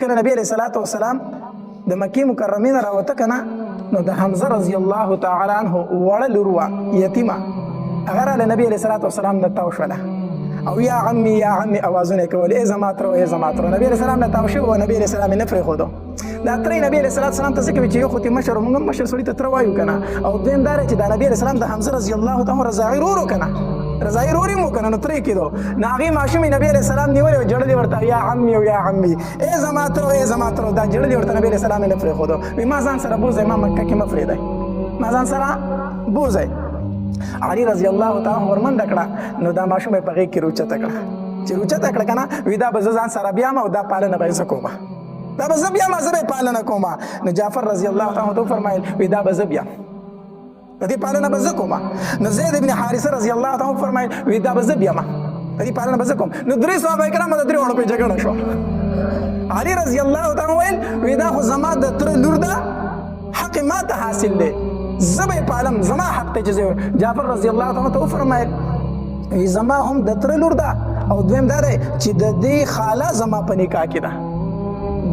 کله نبی علیه الصلاة والسلام د مکې مکرمې نه راوته که نه نو د حمزه رضی الله تعالی عنه وړه لور وه یتیمه هغه راله نبی علیه الصلاة والسلام نه تاو شوله او یا عمي یا عمي اوازونه یې کول ای زما تره ای زما تره نبی علیه السلام نه تاو شوی و نبی علیه السلام یې نه پرېښودو دا تره نبی علیه الصلاة والسلام ته ځکه وي چې یو خو تې مشر موږ هم مشر سړي ته تره وایو که نه او دویم دا دی چې دا نبی علیه السلام د حمزه رضی الله تعالی رضاعي ورور و که نه رضاعي ورور یې مو که نه نو تره یې کېدو نو هغې ماشوم یې نبي علیه السلام نیولی و جړلې ورته یا عمي او یا عمي ای زما تره ای زما تره دا جړلې ورته نبي علیه السلام یې نه پرېښودو وایي ما ځان سره بوځئ ما مکه کې مه پرېږدئ ما ځان سره بوځئ علي رضی الله تعالی ورمنډه کړه نو دا ماشوم یې په غېږ کې روچته کړه چې روچته کړه که نه وایي دا به زه ځان سره بیام او دا پالنه به یې زه کومه دا به زه بیام زه به یې پالنه کومه نو جعفر رضی الله تعالی ته وفرمایل وایي دا به زه بیام د دې پالنه به زه کومه نو زید بن حارثه رضی الله تعالی وفرمایل وایي دا به زه بیامه د دې پالنه به زه کوم نو درې صحابه کرام د درې واړو پرې جګړه شوه علي رضی الله تعالی ویل وایي دا خو زما د تره لور ده حق ما ته حاصل دی زه به یې پالم زما حق دی چې زه جعفر رضی الله تعالی ته وفرمایل وایي زما هم د تره لور ده او دویم دا دی چې د دې خاله زما په نکاح کې ده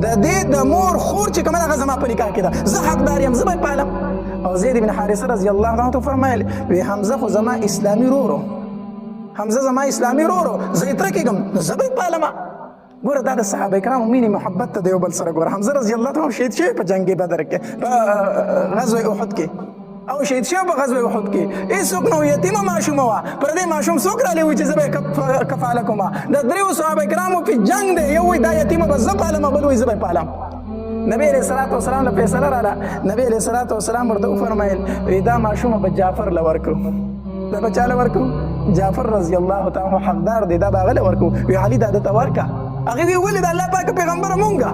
د دې د مور خور چې کومه هغه زما په نکاح کې ده زه حقدار یم زه به یې پالم او زید بن حارثه رضی الله عنه ته فرمایل وی حمزه خو زما اسلامي ورور حمزه زما اسلامي ورور زه یې تره کېږم زه به یې پالمه ګوره دا د صحابه کرامو مینې محبت ته د یو بل سره ګوره حمزه رضی الله عنه شهید شوی په جنګ بدر کې په غزوه احد کې او شهید شوی په غزوه احد کې هېڅوک نو یتیمه ماشومه وه پر دې ماشوم څوک رالی وي چې زه به یې کفاله کومه د دریو صحابه کرامو کې جنګ دی یو وایي دا یتیمه به زه پالم بل وایي زه به یې پالم نبی علیه الصلاة والسلام له فیصله راله نبی علیه الصلاة والسلام ورته وفرمایل وایي دا ماشومه به جعفر له ورکړو دا به چا له ورکړو جعفر رضی الله تعالی حقدار دی دا به هغه له ورکړو وایي علي دا دته ورکړه هغې وی ولې د الله پاک پیغمبره مونږه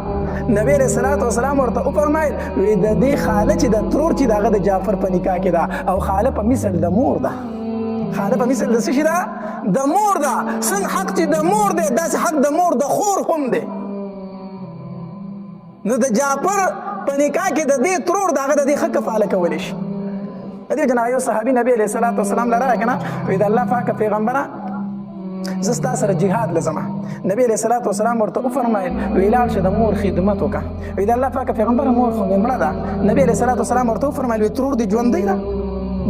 نبی علیه الصلاة والسلام ورته وفرمایل وایي د دې خاله چې د ترور چې د هغه د جعفر په نکاح کې ده او خاله په مثل د مور ده خاله په مثل د څه شي ده د مور ده څنګه حق چې د مور دی داسې حق د مور د خور هم دی نو د جعفر په نکاح کې د دې ترور د هغه د دې ښه کفاله کولی شي د دې جنا یو صحابي نبی علیه الصلاة والسلام له راغی که نه وایي د الله پاکه پیغمبره زه ستا سره جهاد له ځمه نبی علیه الصلاة والسلام ورته وفرمایل وایي لاړ شه د مور خدمت وکړه وایي د الله پاکه پیغمبره مور خو مې مړه ده نبی علیه الصلاة والسلام ورته وفرمایل وایي ترور دې ژوندی ده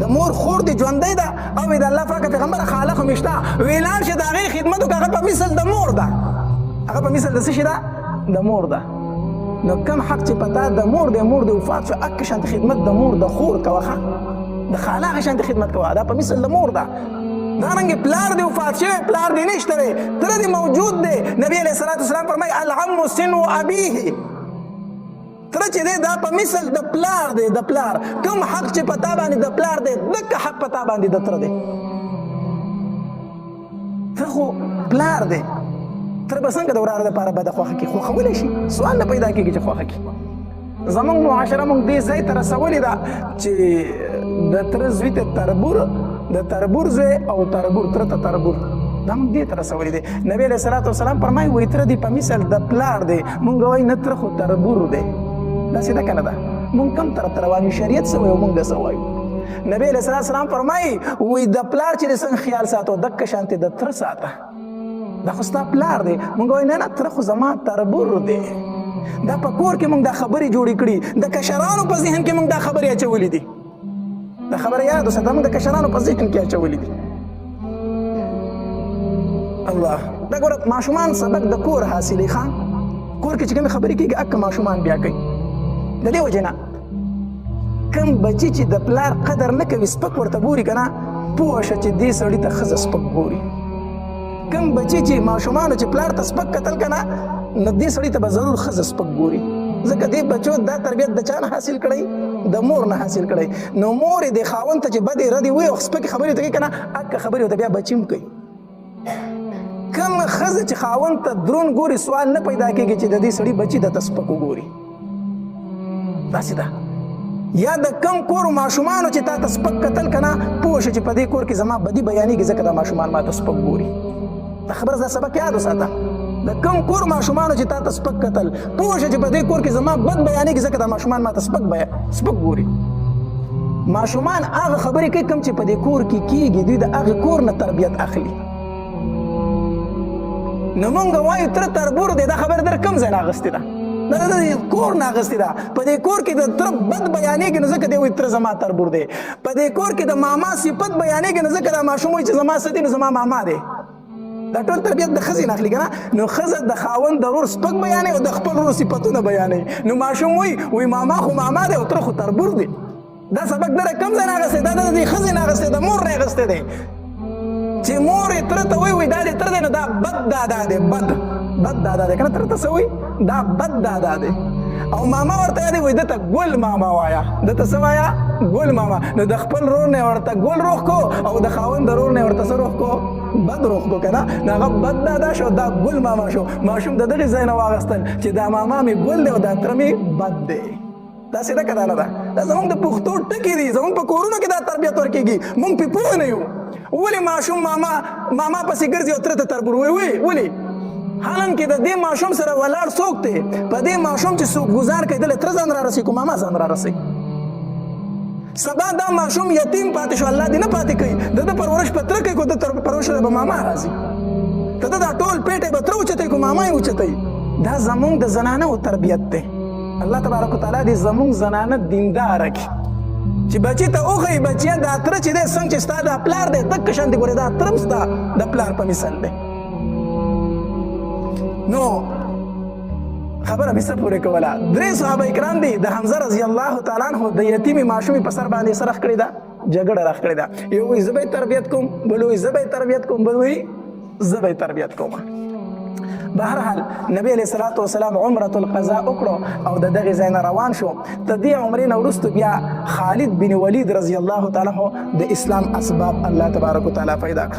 د مور خور دې ژوندی ده او وایي د الله پاکه پیغمبره خاله خو مې شته وایي لاړ شه د هغې خدمت وکړه هغه په مثل د مور ده هغه په مثل د څه شي ده د مور ده نو کم حق چې پتا د مور د مور د وفات شو اک شانت خدمت د مور د خور کوه د خاله هغه شانت خدمت کوه دا په مثل د مور ده دارنګې پلار دی وفات شوی پلار دی نشته دی تره دی موجود دی نبی علیه الصلاة والسلام فرمایي العم سن ابیه تره چې دی دا په مثل د پلار دی د پلار کوم حق چې پتا باندې د پلار دی دکه حق پتا باندې د تره دی تره خو پلار دی تره به څنګه د وراره دپاره بده خوښه کړي خوښولی شي سوال نه پیدا کېږي چې خوښه کړي زموږ معاشره موږ دې ځای ته رسولې ده چې د تره زوی ته تربور د تربور زوی او تربور تره ته تربور دا موږ دې ته رسولې دی نبی علیه الصلاة والسلام فرمایي وایي تره دې په مثل د پلار دی موږ وایي نه تره خو تربور دی داسې ده که نه ده موږ کم طرف ته روان یو شریعت څه وایي او موږ څه وایو نبی علیه الصلاة والسلام فرمایي وایي د پلار چې د څنګه خیال ساتو دکه شانتې د تره ساته دا خو ستا پلار دی موږ وایو نه نه تره خو زما تربور دی دا په کور کې موږ دا خبرې جوړې کړي د کشرانو په ذهن کې موږ دا خبرې اچولې دي دا خبره یاد وساته موږ د کشرانو په ذهن کې اچولې دي الله دا ګوره ماشومان سبق د کور حاصلې ښه کور کې چې کومې خبرې کېږي اکه ماشومان بیا کوي د دې وجې نه کوم بچي چې د پلار قدر نه کوي سپک ورته ګوري که نه پوه شه چې دې سړي ته ښځه سپک ګوري کوم بچي چې ماشومانو چې پلار ته سپک کتل که نه نو دې سړي ته به ضرور ښځه سپک ګوري ځکه دې بچو دا تربیت د چا نه حاصل کړی د مور نه حاصل کړی نو مور یې د خاوند ته چې بدې ردې وایي او سپکې خبرې ورته کوي که نه اکه خبرې ورته بیا بچي هم کوي کوم ښځه چې خاوند ته دروند ګوري سوال نه پیدا کېږي چې د دې سړي بچي درته سپک وګوري داسې ده یا د کم کور ماشومانو چې تا ته سپک کتل که نه پوه شه چې په دې کور کې زما بدي بیانېږي ځکه دا ماشومان ما ته سپک ګوري دا خبره دا سبق یاد وساته د کم کور ماشومانو چې تا ته سپک کتل پوه شه چې په دې کور کې زما بد بیانېږي ځکه دا ماشومان ما ته سپک ګوري ماشومان هغه خبرې کوي کوم چې په دې کور کې کېږي دوی د هغې کور نه تربیت اخلي نو مونږ وایو تره تربور دی دا خبره در کوم ځای نه اخیستې ده دا د کور نه اخیستې ده. په دې کور کې د تره بد بیانېږي نو ځکه دی وایي تره زما تربور دی. په دې کور کې د ماما صفت بیانېږي نو ځکه دا ماشوم وایي چې زما څه دی نو زما ماما دی. دا ټول تربیت د ښځې نه اخلي که نه. نو ښځه د خاوند د ورور سپک بیانوي او د خپل ورور صفتونه بیانوي. نو ماشوم وایي ماما خو ماما دی او تره خو تربور دی. دا سبق دره کوم ځای نه اخیستی؟ دا د دې ښځې نه اخیستی، د مور نه اخیستی دی. چې مور یې تره ته وایي دا دې تره دی نو دا بد دادا دی. بد دادا دی که نه. تره ته څه وایي؟ دا بد دادا دی. او ماما ورته یادوي وایي دته ګل ماما وایه. دته څه وایه؟ ګل ماما. نو د خپل رور نه ورته ګل روح کو او د خاوند د رور نه ورته څه روح کو؟ بد روح کو که نه. نو هغه بد دادا شو، دا ګل ماما شو. ماشوم د دغې ځای نه واخیستل چې دا ماما مې ګل دی او دا تره مې بد دی. داسې ده که دا نه ده؟ دا زموږ د پښتو ټکي دي. زموږ په کورونو کې دا تربیت ورکېږي، موږ پرې پوه نه یو. ولې ماشوم ماما پسې ګرځي او تره ته تربور وایي؟ ولې؟ حالان کې د دې ماشوم سره ولاړ څوک دی؟ په دې ماشوم چې څوک ګزار کوي دله تره ځان را رسوي که ماما ځان را رسوي؟ سبا دا ماشوم یتیم پاتې شو، الله دې نه پاتې کوي. د ده پرورش په تره کوي که د پرورش به ماما راځي. د ده دا ټول پیټی به تره اوچتوي که ماما یې اوچتوي. دا زموږ د زنانو تربیت دی. الله تبارک وتعالی دې زموږ زنانه دینداره کړي چې بچي ته وښایي بچیه دا تره چې دی څنګه چې ستا دا پلار دی دقه شانتې ګورې دا تره هم ستا د پلار په مثال دی. نو خبره مې څه پورې کوله؟ 3 صحابه کرام دي. د حمزه رضی الله تعالی عنه د یتیمې ماشومې په سر باندې څه رخ کړې ده؟ جګړه رخ کړې ده. یو وایي زه به یې تربیت کوم، بل وایي زه به یې تربیت کوم، بل وایي زه به یې تربیت کوم. بهرحال نبی علیه الصلاة والسلام عمرة القضاء وکړو او د دغې ځای نه روان شو. د دې عمرې نه وروسته بیا خالد بن ولید رضی الله تعالی عنه د اسلام اسباب الله تبارک وتعالی پیدا کړ.